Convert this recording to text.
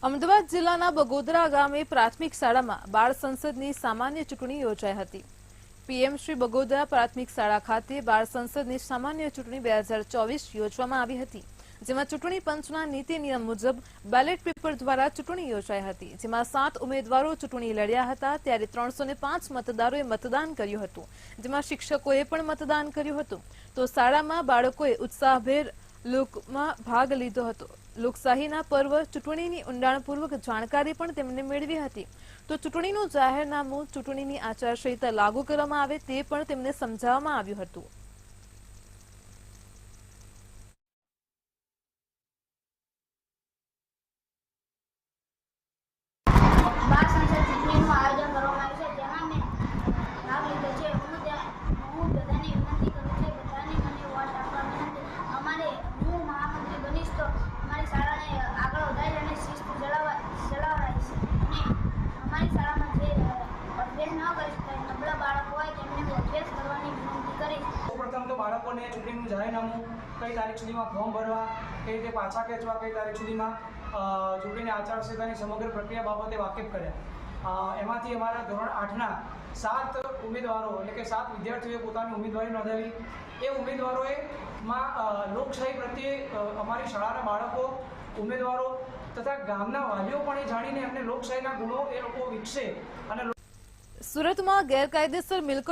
અમદાવાદ જિલ્લાના બગોદરા ગામે પ્રાથમિક શાળામાં બાળ સંસદની સામાન્ય ચૂંટણી યોજાઈ હતી। પીએમ શ્રી બગોદરા પ્રાથમિક શાળા ખાતે બાળ સંસદની સામાન્ય ચૂંટણી 2024 યોજવામાં આવી હતી, જેમાં ચૂંટણી પંચના નીતિ નિયમ મુજબ બેલેટ પેપર દ્વારા ચૂંટણી યોજાઈ હતી, જેમાં 7 ઉમેદવારો ચૂંટણી લડ્યા હતા, ત્યારે 305 મતદારોએ મતદાન કર્યું હતું, જેમાં શિક્ષકોએ પણ મતદાન કર્યું હતું, તો શાળામાં બાળકોએ ઉત્સાહભેર લોકમાં ભાગ લીધો હતો। લોકશાહીના પર્વ ચૂંટણીની ઊંડાણપૂર્વક જાણકારી પણ તેમને મેળવી હતી, તો ચૂંટણીનું જાહેરનામું ચૂંટણીની આચારસંહિતા લાગુ કરવામાં આવે તે પણ તેમને સમજાવવામાં આવ્યું હતું। બાળ સંસદ ચૂંટણીનું આયોજન કરવામાં આવ્યું છે, જેમાં મેં ભાગ લીધો છે। હું બધાને વિનંતી કરું છું, બધાને મને વોટ આપવા વિનંતી। હું મહામંત્રી બનીશ તો અમારી શાળાને આગળ વધારી અને શિસ્ત જળવાઈશ, અને અમારી શાળામાં જે અભ્યાસ ન કરી શકાય નબળા બાળકો હોય તેમને અભ્યાસ કરવાની વિનંતી કરીશ। સૌપ્રથમ તો બાળકોને ચૂંટણીનું જાહેરનામું કઈ તારીખ સુધીમાં ફોર્મ ભરવા, કઈ રીતે પાછા ખેંચવા, કઈ તારીખ સુધીમાં ચૂંટણીની આચારસંહિતાની સમગ્ર પ્રક્રિયા બાબતે વાકેફ કર્યા। એમાંથી અમારા ધોરણ 8ના 7 ઉમેદવારો એટલે કે 7 વિદ્યાર્થીઓએ પોતાની ઉમેદવારી નોંધાવી। એ ઉમેદવારોએ લોકશાહી પ્રત્યે અમારી શાળાના બાળકો, ઉમેદવારો તથા ગામના વાલીઓ પણ એ જાણીને એમને લોકશાહીના ગુણો એ લોકો વિકસે અને સુરતમાં ગેરકાયદેસર મિલકત